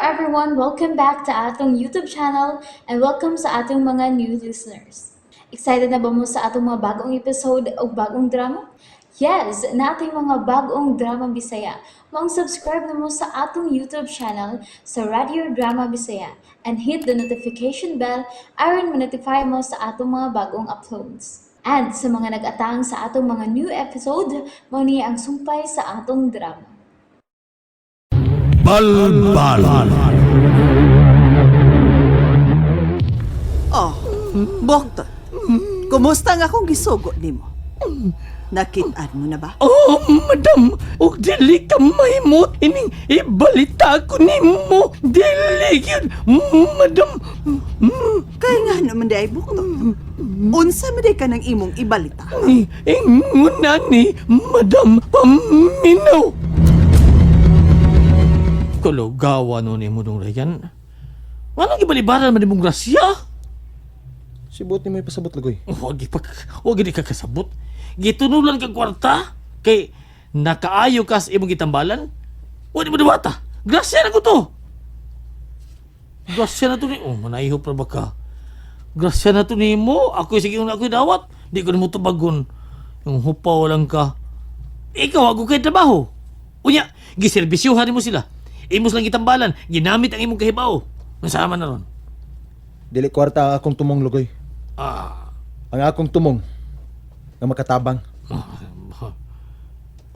everyone! Welcome back to atong YouTube channel and welcome sa atong mga new listeners. Excited na ba mo sa atong mga bagong episode o bagong drama? Yes, na ating mga bagong drama Bisaya. Subscribe na mo sa atong YouTube channel sa Radio Drama Bisaya and hit the notification bell aron ma-notify mo sa atong mga bagong uploads. And sa mga nag-atang sa atong mga new episode, mo niya ang sumpay sa atong drama. Balbal. Oh, Bongton. Kumusta nga akong gisugot nimo? Nakitaan mo na ba? Oh, madam, og dili ka mahimot ining ibalita ko nimo. Dili yun, madam. Kaya nga naman di ay Bongton. Unsa man di ka ng imong ibalita? Ingon na ni, madam, paminaw. Kulugawa no ni mo dong Ryan. Anong ibalibaran man mong grasya? Sibot ni mo ipasabot lagoy. Huwag di ka kasabot. Gitunulan kang kwarta kay nakaayo ka sa imong gitambalan. Huwag di mo dawata. Grasya na ko to. Grasya na to ni... Oh, manaihop na ba ka? Grasya na to ni mo. Ako'y sige na ako'y dawat. Di ko na mo tubagon. Yung hupaw lang ka. Ikaw, ako kayo trabaho. Unya, giserbisyuhan mo sila. Imos lang gitambalan. Ginamit ang imong kahibaw. Nasama na ron. Dili kwarta ang akong tumong lagoy. Ang akong tumong nga makatabang.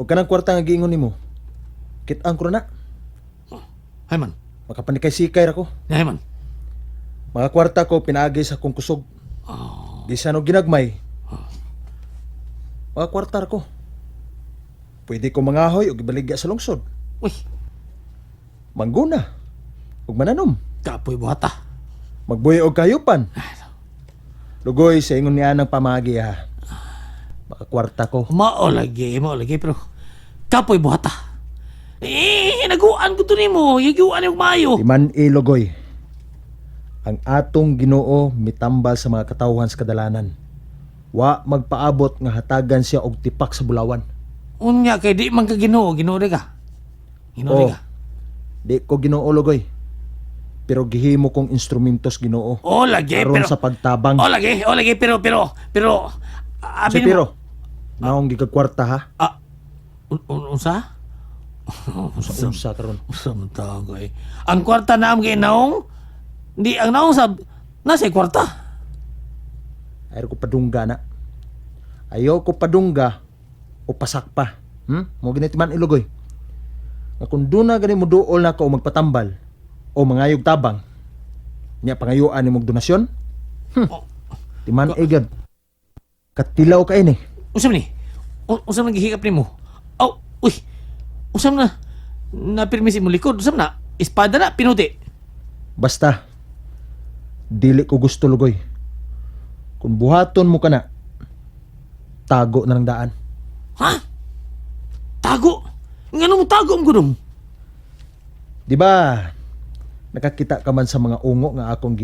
Huwag ka ng kwarta nga giingon nimo. Kitang ko na. Hay man. Makapanikay-sikay ako. Hay man. Mga kwarta ko pinaagi sa akong kusog. Di sa no ginagmay. Mga kwarta ko. Pwede ko mangahoy o gibaligya sa lungsod. Uy, Mangguna. Ug mananom. kapoy buhata. Magbuhi og kayupan. Lugoy sa ingon niya ng pamagi ha. Baka kwarta ko. Mao lagi, pero kapoy buhata. Naguan ko to nimo. Yaguan yung mayo. Timan ilogoy. Ang atong Ginoo mitambal sa mga katawhan sa kadalanan. Wa magpaabot nga hatagan siya og tipak sa bulawan. Unya kay di man ka Ginoo, Ginoo di ka. Ginoo di ka. Di ko Ginoo logoy. Pero gihimo kong instrumentos Ginoo. Oh lagi, Aron pero sa pagtabang. Oh lagi, pero Si abi pero naong gigagkwarta ha. Unsa? Unsa karon. Samtang kay. Ang kwarta na am kay naong di ang naong sab nasa kwarta. Ayaw ko padungga na. Ayaw ko padungga o pasak pa. Mo ginitiman ilogoy. Nga kung doon na ganin mo duol na ka o magpatambal o mangayog tabang, niya pangayuan ni mong donasyon? Timan egad. Katilaw ka ini. Usam ni? Usam na gihikap nimo? Oh, uy. Usam na napirmisi mo likod. Usam na espada na pinuti. Basta, dili ko gusto lugoy. Kung buhaton mo ka na, tago na ng daan. Ha? Tago? Ngano mo tago ang gudong? Di ba, nakakita ka man sa mga ungo nga akong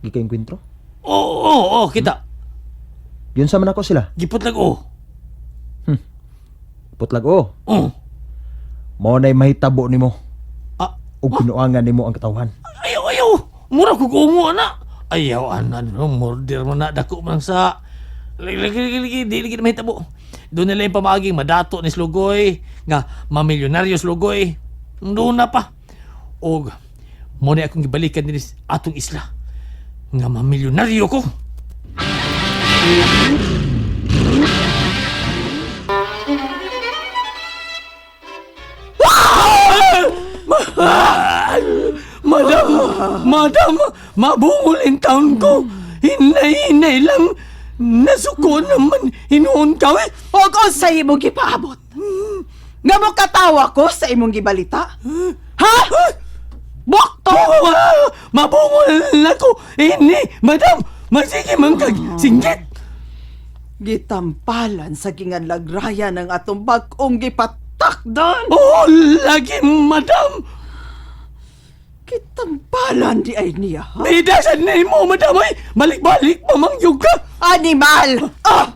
gikainkwentro? Oo, kita. Yun sa man ako sila. Giputlag o. Putlag o. Oh. Mao na'y mahitabo nimo. Ah, O pinuangan nimo ang katawhan. ayaw. Mura ko kumo na. Ayaw, no, murder mo na. Dako man sa... Lagi, di lagi na mahitabo. Doon nila yung pamaging madato ni Slugoy. Nga, mamilyonaryo Slugoy. Doon na pa. O, muna akong gibalikan din atong isla. Nga, mamilyonaryo ko. Madam, mabungol ang taon ko. Hinay-hinay lang. Nasuko naman, hinuon ka eh. O kung sa imong gipaabot. Nga mo katawa ko sa imong gibalita? Ha? Bongton! Mabungol ako. Madam, masige man kag singgit. Gitampalan sa ginganlagraya ng atong bagong gipatakdan. Oh, lagi, madam. Gitampalan di ay niya, ha? Bidasan na mo, madam ay. Balik-balik, mamangyog ka. Animal! Ah!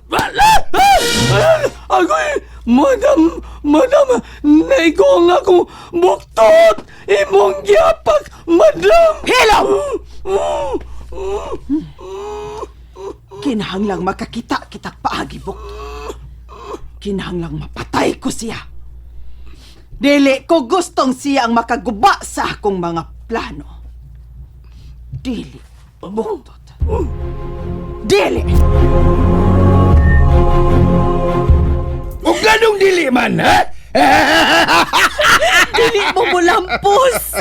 Agoy, madam, Madam, naigo nga akong buktot! Imong giyapak, madam! Hilaw! Kinahanglang makakita kitak paagi, Bok. Kinahanglang mapatay ko siya. Dili ko gustong siya ang makaguba sa akong mga plano. Dili, Buktot. Dili! O ganong dili man, ha? Dili mo mulampos!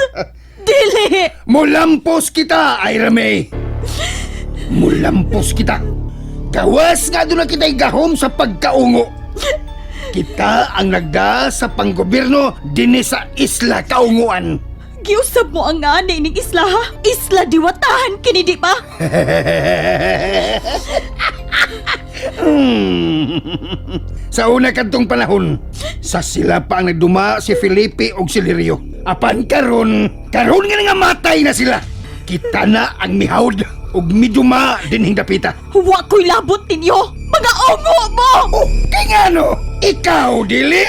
Dili! Mulampos kita, Ira May. Mulampos kita. Kawas nga doon na kita'y gahom sa pagkaungo. Kita ang nagda sa panggobyerno dinhi sa Isla Kaunguan. Giusab mo ang ngani ning isla ha? Isla Diwatahan kini di ba? Sa una kadtong panahon, sa sila pa ang nagduma si Felipe og si Lirio. Apan karon nga nga matay na sila. Kita na ang mihawd og miduma dinhing dapita. Wa ko'y labot ninyo! Mga ongo mo! Oh, kay ngano? Ikaw, dili?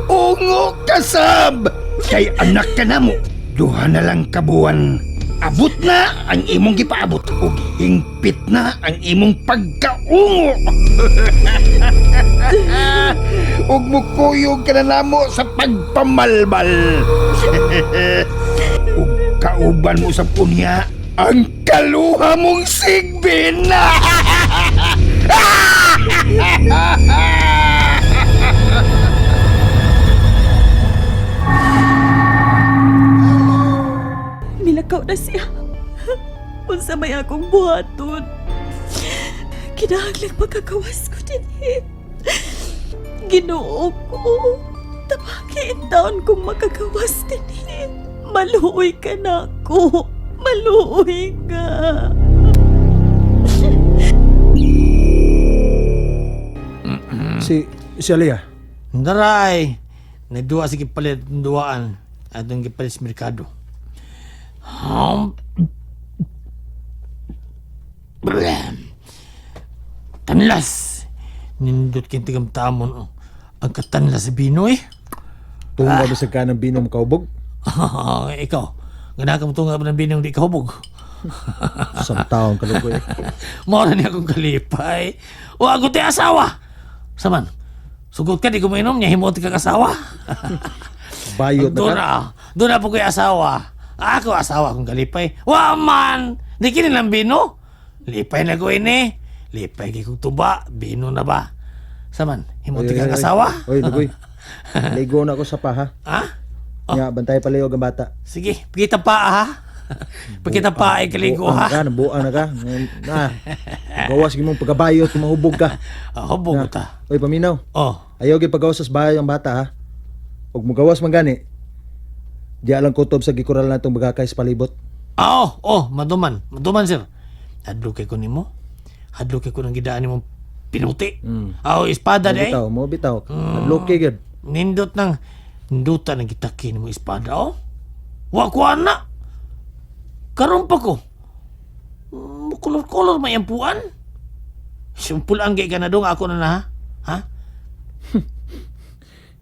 Ungo kasab! Kay anak ka na mo, duha na lang kabuan. Abot na ang imong gipaabot ug hingpit na ang imong pagkaungo. Ug mukuyog ka na namo sa pagpamalbal. Ug kauban mo sa punya ang kaluha mong sigbin. Milakaw na siya. Unsa may akong buhaton. Kinahanglang makagawas ko din eh. Ginoo ko. Tapakin taon kong makagawas din eh. Maluoy ka na ako. Maluoy ka. Si Alia. Daray, nagduwa sa gipalit ng duwaan at ang gipalit sa merkado. Tanlas! Nindot kintigam tamon ang katanlas sa Binoy. Tunga ba sa kanang binom kaubog? Ikaw, gana ka mo tunga ba ng Binong di kahubog? Isang taong kalugoy. Mora niya akong kalipay. O ako tayo asawa. Saman, sugot ka di ko mainom niya, himot ka kasawa. Bayot na ka. Doon na po ko'y asawa. Ako asawa kong kalipay. Wa man! Di kinilang bino. Lipay na ko ini. Lipay kay kong tuba. Bino na ba? Saman, himot ka kasawa. Oy, lugoy. Ligo na ako sa paha. Ha? Nya, bantay paliog ang bata. Sige, pagkita pa ha. Pagkita pa ay kaligo ha. Nabuang na ka. Na. Gawas mong pagkabayot, mahubog ka. Hubog Na. ta. Oy, paminaw. Oh. Ayaw gyud pagawas sa bahay ang bata ha. Ug mugawas man gani. Di alang kutob sa gikural natong bagakay sa palibot. Maduman. Maduman, sir. Hadlo kay ko nimo. Hadlo kay ko ng gidaan nimo pinuti. Espada day. Mo bitaw. Adloke gyud. Nindot Ninduta ng gitaki nimo espada, Wa ko ana. Karon pa ko. Kulor-kulor may ampuan. Simpul ang gay ka na dong ako na ha?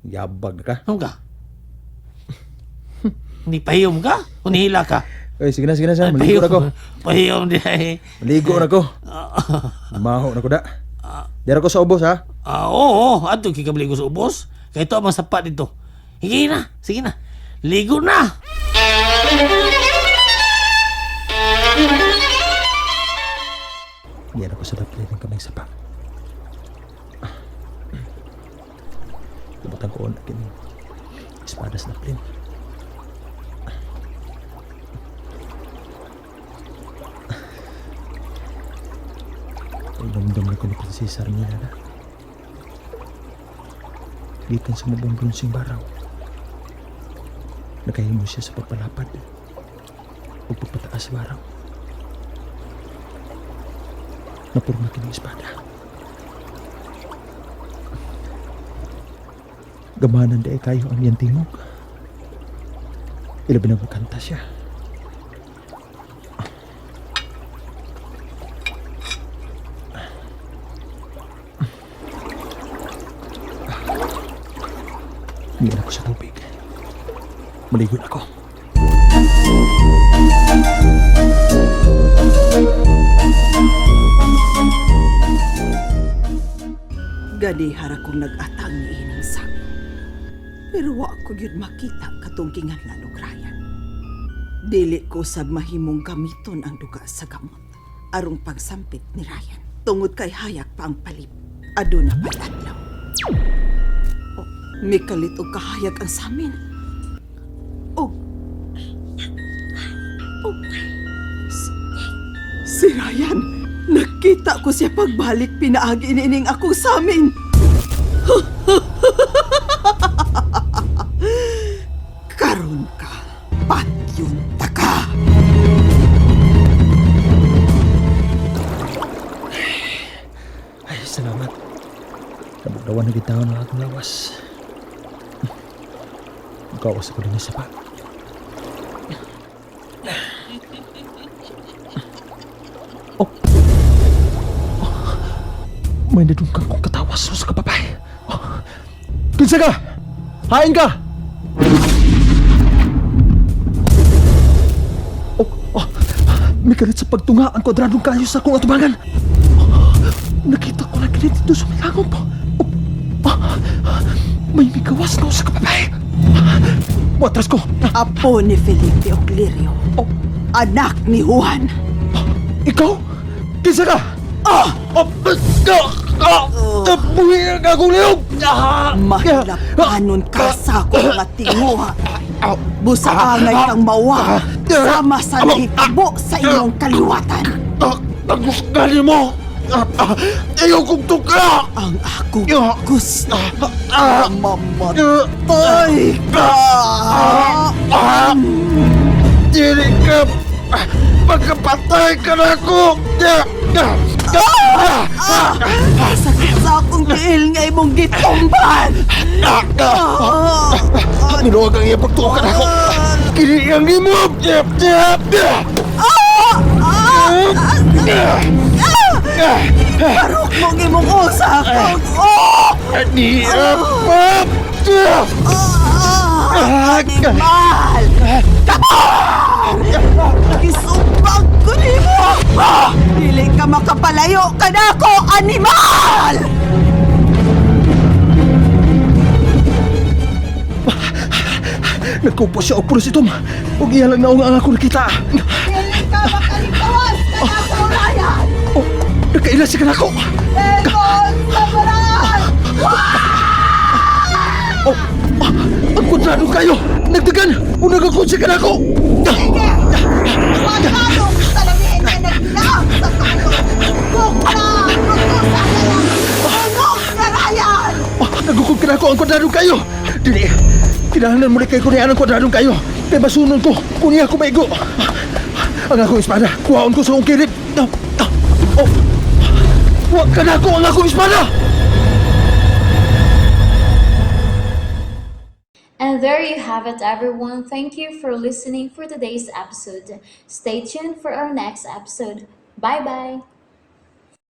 Yabag ka. Ano ka? Hindi pahiyom ka? Unihila ka? Oy, sige na sa. Maligo na ko. Pahiyom di ay. Maligo na ko. Maho na ko da. Dira ko sa ubos ha. Oo. Ato kikabili ko sa ubos. Kaya ito ang sapat dito. Sige na. Sige na. Ligo na. Dira ko sa daplin ng kamay sapa. Lubutan ko na kini. Espada sa daplin. Damdam na ko ni Prinsesa Armina na. Gikan sa mabong brunsing baraw. Nakahimo siya sa pagpalapad o pagpataas sa baraw. Napurma kini espada. Gamanan dahi kayo ang iyang tingog. Ilabi na magkanta siya. Hingiin ako sa tubig. Maligo na ako. Gani hara kong nag-atang ni ining sami. Pero wa ko yun makita katungkingan lalong Ryan. Dili ko sab mahimong gamiton ang duga sa gamot. Arong pagsampit ni Ryan. Tungod kay hayak pa ang palib. Aduna pa'y adlaw. Oh, may kalit og kahayag ang samin. Oh. Oh. Si Ryan, nakita ko siya pagbalik pinaagi nining akong samin. Karon ka, patyon taka. Ay, salamat. Kamagdawan na gitawan ng akong lawas. Magkawas ako din sa pa. Oh. May nadungkang kong katawas sa kapapay. Oh. Kinsa ka? Hain ka! Oh. May kalit sa pagtunga ang kwadradong kayo sa akong atubangan. Nakita ko na ganit dito sa milangon po. May gawas na sa kapapay. Watras ko. Apo ni Felipe Oclirio. Anak ni Juan. Ikaw? Kinsa ka? Buhi ka akong liyog! Mahilapanon ka sa akong mga tinguha. Busaangay kang mawa. Sama sa nahitabo sa iyong kaliwatan. Nagusgali mo! Ayaw kong tuka! Ang akong gusto. Mamatay ka! Dili ka! Magkapatay ka na ako! Sakit sa akong tiil nga imong gitumban! Minuwag ang iyang pagtukan ako! Kini ang imog! Parok mong imong usak! Ni Apap! Animal! Isumbag ko nimo! Dili ka makapalayo ka na ako, animal! Nagkupo siya o pulos itom. Huwag iya lang naong ang ako nakita. Dili ka makalikawas ka na ako, Ryan! Oh, nagkaila siya ka na ako. Egon Samaran! Oh, ang kontrado kayo. Nagdagan. Unang ako siya ka na ako. Pagkano sa lamin na naglam sa tayo! Bukla! Bukla sa kalang! Unog na Ryan! Nagukog ka na ako ang kontrado kayo. Dili. Kinahanglan mo na kayo kunihan ang kwadradong kayo. Kaya masunon ko, kuniha ko maigo. Ang akong espada, kuhaon ko sa akong kilip. Huwag ka na ako ang akong espada! And there you have it, everyone. Thank you for listening for today's episode. Stay tuned for our next episode. Bye bye.